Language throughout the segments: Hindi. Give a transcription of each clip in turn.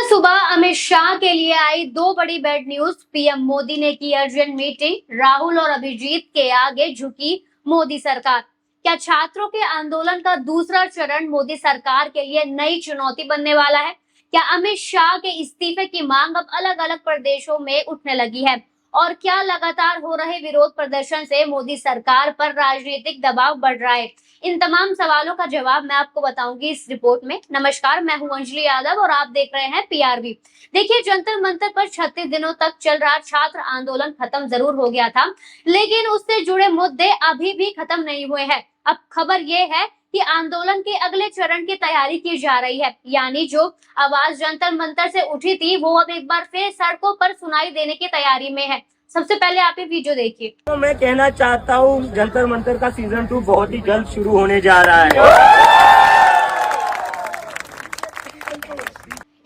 सुबह अमित शाह के लिए आई दो बड़ी बैड न्यूज। पीएम मोदी ने की अर्जेंट मीटिंग, राहुल और अभिजीत के आगे झुकी मोदी सरकार। क्या छात्रों के आंदोलन का दूसरा चरण मोदी सरकार के लिए नई चुनौती बनने वाला है? क्या अमित शाह के इस्तीफे की मांग अब अलग अलग प्रदेशों में उठने लगी है? और क्या लगातार हो रहे विरोध प्रदर्शन से मोदी सरकार पर राजनीतिक दबाव बढ़ रहा है? इन तमाम सवालों का जवाब मैं आपको बताऊंगी इस रिपोर्ट में। नमस्कार, मैं हूं अंजलि यादव और आप देख रहे हैं पीआरवी। देखिए, जंतर मंतर पर 36 दिनों तक चल रहा छात्र आंदोलन खत्म जरूर हो गया था, लेकिन उससे जुड़े मुद्दे अभी भी खत्म नहीं हुए हैं। अब खबर ये है कि आंदोलन के अगले चरण की तैयारी की जा रही है, यानी जो आवाज जंतर मंतर से उठी थी वो अब एक बार फिर सड़कों पर सुनाई देने की तैयारी में है। सबसे पहले आप ये वीडियो देखिए। तो मैं कहना चाहता हूँ, जंतर मंतर का सीजन 2 बहुत ही जल्द शुरू होने जा रहा है।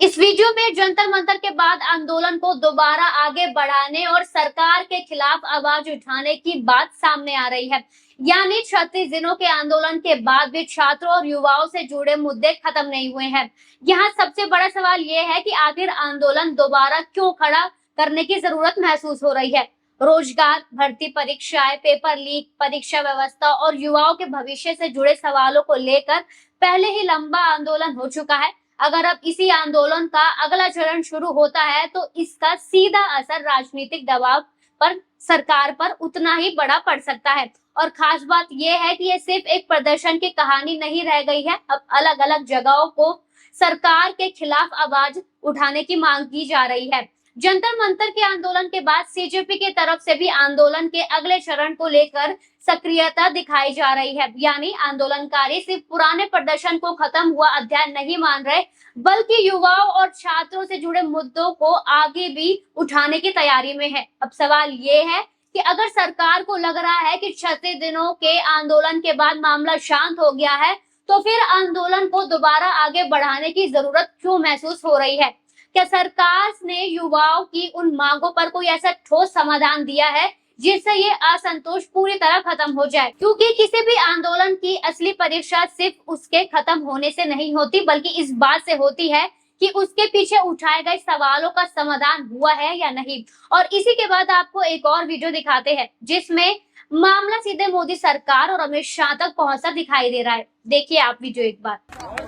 इस वीडियो में जंतर मंतर के बाद आंदोलन को दोबारा आगे बढ़ाने और सरकार के खिलाफ आवाज उठाने की बात सामने आ रही है। यानी 36 दिनों के आंदोलन के बाद भी छात्रों और युवाओं से जुड़े मुद्दे खत्म नहीं हुए हैं। यहाँ सबसे बड़ा सवाल ये है कि आखिर आंदोलन दोबारा क्यों खड़ा करने की जरूरत महसूस हो रही है? रोजगार, भर्ती परीक्षाएं, पेपर लीक, परीक्षा व्यवस्था और युवाओं के भविष्य से जुड़े सवालों को लेकर पहले ही लंबा आंदोलन हो चुका है। अगर अब इसी आंदोलन का अगला चरण शुरू होता है तो इसका सीधा असर राजनीतिक दबाव पर सरकार पर उतना ही बड़ा पड़ सकता है। और खास बात यह है कि ये सिर्फ एक प्रदर्शन की कहानी नहीं रह गई है। अब अलग अलग जगहों को सरकार के खिलाफ आवाज उठाने की मांग की जा रही है। जंतर मंतर के आंदोलन के बाद सीजेपी की तरफ से भी आंदोलन के अगले चरण को लेकर सक्रियता दिखाई जा रही है। यानी आंदोलनकारी सिर्फ पुराने प्रदर्शन को खत्म हुआ अध्याय नहीं मान रहे, बल्कि युवाओं और छात्रों से जुड़े मुद्दों को आगे भी उठाने की तैयारी में है। अब सवाल ये है कि अगर सरकार को लग रहा है कि 36 दिनों के आंदोलन के बाद मामला शांत हो गया है, तो फिर आंदोलन को दोबारा आगे बढ़ाने की जरूरत क्यों महसूस हो रही है? क्या सरकार ने युवाओं की उन मांगों पर कोई ऐसा ठोस समाधान दिया है जिससे ये असंतोष पूरी तरह खत्म हो जाए? क्योंकि किसी भी आंदोलन की असली परीक्षा सिर्फ उसके खत्म होने से नहीं होती, बल्कि इस बात से होती है कि उसके पीछे उठाए गए सवालों का समाधान हुआ है या नहीं। और इसी के बाद आपको एक और वीडियो दिखाते हैं जिसमें मामला सीधे मोदी सरकार और अमित शाह तक पहुंचता दिखाई दे रहा है। देखिए आप वीडियो एक बार।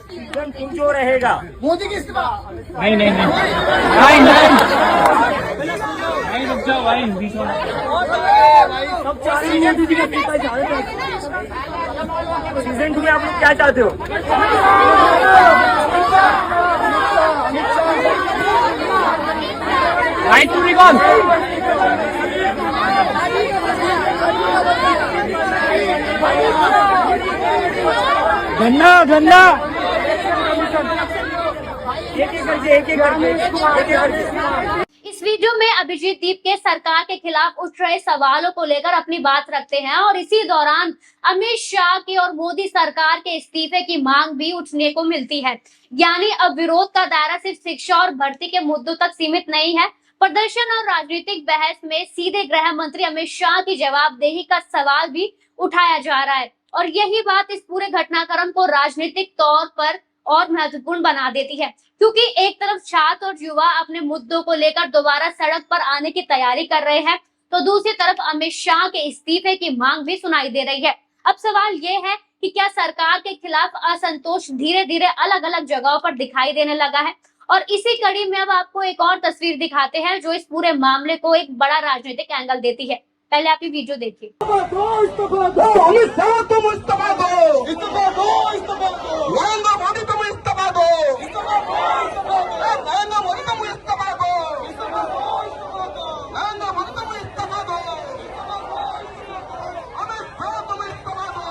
सीजन 2 जो रहेगा, मोदी की इस्तीफा नहीं रुक जाओ भाई, बीच में सब चाह रहे हैं मोदी का इस्तीफा चाहते हैं। सीजन 2 में आप लोग क्या चाहते हो? Right to recall. गन्ना गन्ना इस वीडियो में अभिजीत दीप के सरकार के खिलाफ उठ रहे सवालों को लेकर अपनी बात रखते हैं और इसी दौरान अमित शाह की और मोदी सरकार के इस्तीफे की मांग भी उठने को मिलती है। यानी अब विरोध का दायरा सिर्फ शिक्षा और भर्ती के मुद्दों तक सीमित नहीं है। प्रदर्शन और राजनीतिक बहस में सीधे गृह मंत्री अमित शाह की जवाबदेही का सवाल भी उठाया जा रहा है। और यही बात इस पूरे घटनाक्रम को राजनीतिक तौर पर और महत्वपूर्ण बना देती है, क्योंकि एक तरफ छात्र और युवा अपने मुद्दों को लेकर दोबारा सड़क पर आने की तैयारी कर रहे हैं, तो दूसरी तरफ अमित शाह के इस्तीफे की मांग भी सुनाई दे रही है। अब सवाल ये है कि क्या सरकार के खिलाफ असंतोष धीरे धीरे अलग अलग जगहों पर दिखाई देने लगा है? और इसी कड़ी में अब आपको एक और तस्वीर दिखाते हैं जो इस पूरे मामले को एक बड़ा राजनीतिक एंगल देती है। पहले आप ये वीडियो देखिए। अमित शाह तुम इस्तीफा दो, इस्तीफा दो, इस्तीफा दो, नरेंद्र मोदी तुम इस्तीफा दो, इस्तीफा दो, नरेंद्र मोदी तुम इस्तीफा दो, इस्तीफा दो, नरेंद्र मोदी तुम इस्तीफा दो, अमित शाह तुम इस्तीफा दो,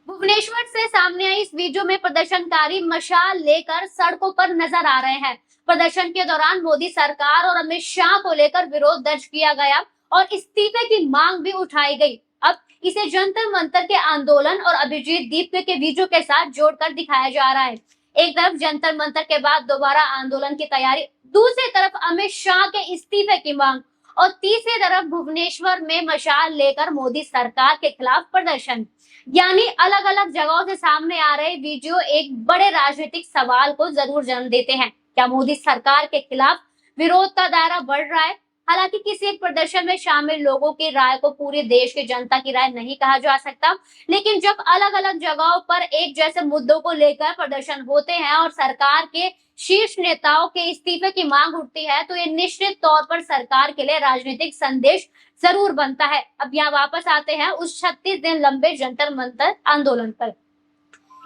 भुवनेश्वर से सामने आई इस वीडियो में प्रदर्शनकारी मशाल लेकर सड़कों पर नजर आ रहे हैं। प्रदर्शन के दौरान मोदी सरकार और अमित शाह को लेकर विरोध दर्ज किया गया और इस्तीफे की मांग भी उठाई गई। अब इसे जंतर मंतर के आंदोलन और अभिजीत दीप के वीडियो के साथ जोड़कर दिखाया जा रहा है। एक तरफ जंतर मंतर के बाद दोबारा आंदोलन की तैयारी, दूसरी तरफ अमित शाह के इस्तीफे की मांग और तीसरी तरफ भुवनेश्वर में मशाल लेकर मोदी सरकार के खिलाफ प्रदर्शन। यानी अलग अलग जगहों से सामने आ रहे वीडियो एक बड़े राजनीतिक सवाल को जरूर जन्म देते हैं। क्या मोदी सरकार के खिलाफ विरोध का दायरा बढ़ रहा है? हालांकि किसी एक प्रदर्शन में शामिल लोगों की राय को पूरे देश की जनता की राय नहीं कहा जा सकता, लेकिन जब अलग अलग जगहों पर एक जैसे मुद्दों को लेकर प्रदर्शन होते हैं और सरकार के शीर्ष नेताओं के इस्तीफे की मांग उठती है, तो ये निश्चित तौर पर सरकार के लिए राजनीतिक संदेश जरूर बनता है। अब यहाँ वापस आते हैं उस 36 दिन लंबे जंतर मंतर आंदोलन पर।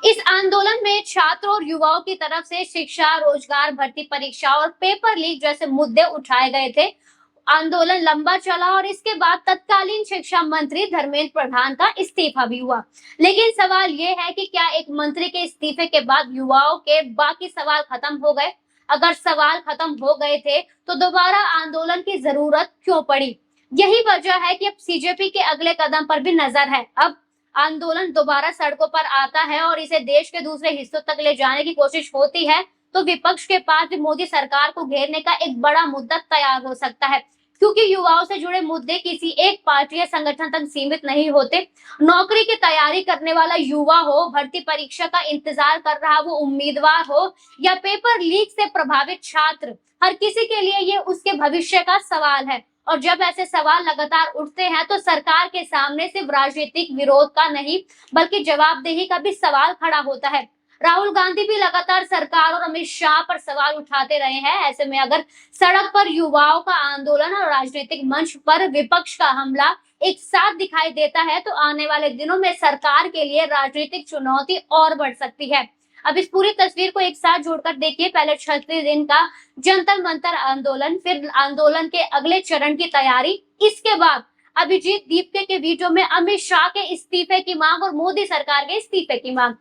इस आंदोलन में छात्रों और युवाओं की तरफ से शिक्षा, रोजगार, भर्ती परीक्षा और पेपर लीक जैसे मुद्दे उठाए गए थे। आंदोलन लंबा चला और इसके बाद तत्कालीन शिक्षा मंत्री धर्मेंद्र प्रधान का इस्तीफा भी हुआ। लेकिन सवाल ये है कि क्या एक मंत्री के इस्तीफे के बाद युवाओं के बाकी सवाल खत्म हो गए? अगर सवाल खत्म हो गए थे तो दोबारा आंदोलन की जरूरत क्यों पड़ी? यही वजह है कि अब सीजेपी के अगले कदम पर भी नजर है। अब आंदोलन दोबारा सड़कों पर आता है और इसे देश के दूसरे हिस्सों तक ले जाने की कोशिश होती है, तो विपक्ष के पास भी मोदी सरकार को घेरने का एक बड़ा मुद्दा तैयार हो सकता है, क्योंकि युवाओं से जुड़े मुद्दे किसी एक पार्टी या संगठन तक सीमित नहीं होते। नौकरी की तैयारी करने वाला युवा हो, भर्ती परीक्षा का इंतजार कर रहा वो उम्मीदवार हो, या पेपर लीक से प्रभावित छात्र, हर किसी के लिए ये उसके भविष्य का सवाल है। और जब ऐसे सवाल लगातार उठते हैं तो सरकार के सामने सिर्फ राजनीतिक विरोध का नहीं बल्कि जवाबदेही का भी सवाल खड़ा होता है। राहुल गांधी भी लगातार सरकार और अमित शाह पर सवाल उठाते रहे हैं। ऐसे में अगर सड़क पर युवाओं का आंदोलन और राजनीतिक मंच पर विपक्ष का हमला एक साथ दिखाई देता है, तो आने वाले दिनों में सरकार के लिए राजनीतिक चुनौती और बढ़ सकती है। अब इस पूरी तस्वीर को एक साथ जोड़कर देखिए। पहले 36 दिन का जंतर मंतर आंदोलन, फिर आंदोलन के अगले चरण की तैयारी, इसके बाद अभिजीत दीपके के वीडियो में अमित शाह के इस्तीफे की मांग और मोदी सरकार के इस्तीफे की मांग,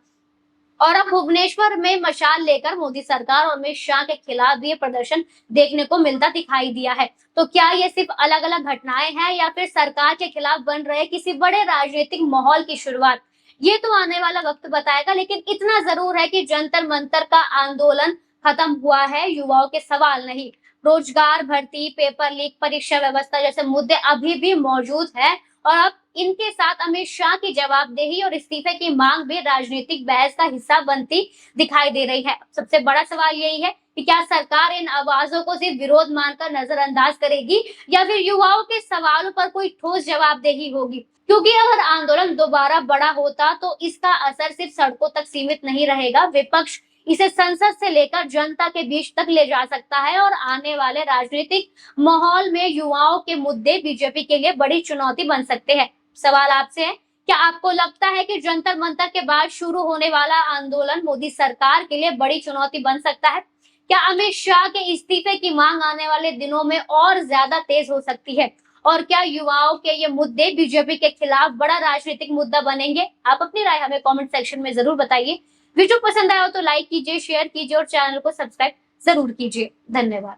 और अब भुवनेश्वर में मशाल लेकर मोदी सरकार और अमित शाह के खिलाफ भी प्रदर्शन देखने को मिलता दिखाई दिया है। तो क्या ये सिर्फ अलग अलग घटनाएं हैं या फिर सरकार के खिलाफ बन रहे किसी बड़े राजनीतिक माहौल की शुरुआत? ये तो आने वाला वक्त बताएगा, लेकिन इतना जरूर है कि जंतर मंतर का आंदोलन खत्म हुआ है, युवाओं के सवाल नहीं। रोजगार, भर्ती, पेपर लीक, परीक्षा व्यवस्था जैसे मुद्दे अभी भी मौजूद है, और अब इनके साथ अमित शाह की जवाबदेही और इस्तीफे की मांग भी राजनीतिक बहस का हिस्सा बनती दिखाई दे रही है। सबसे बड़ा सवाल यही है कि क्या सरकार इन आवाजों को सिर्फ विरोध मानकर नजरअंदाज करेगी या फिर युवाओं के सवालों पर कोई ठोस जवाबदेही होगी? क्योंकि अगर आंदोलन दोबारा बड़ा होता तो इसका असर सिर्फ सड़कों तक सीमित नहीं रहेगा। विपक्ष इसे संसद से लेकर जनता के बीच तक ले जा सकता है, और आने वाले राजनीतिक माहौल में युवाओं के मुद्दे बीजेपी के लिए बड़ी चुनौती बन सकते हैं। सवाल आपसे है, क्या आपको लगता है कि जंतर मंतर के बाद शुरू होने वाला आंदोलन मोदी सरकार के लिए बड़ी चुनौती बन सकता है? क्या अमित शाह के इस्तीफे की मांग आने वाले दिनों में और ज्यादा तेज हो सकती है? और क्या युवाओं के ये मुद्दे बीजेपी के खिलाफ बड़ा राजनीतिक मुद्दा बनेंगे? आप अपनी राय हमें कमेंट सेक्शन में जरूर बताइए। वीडियो पसंद आया हो तो लाइक कीजिए, शेयर कीजिए और चैनल को सब्सक्राइब जरूर कीजिए। धन्यवाद।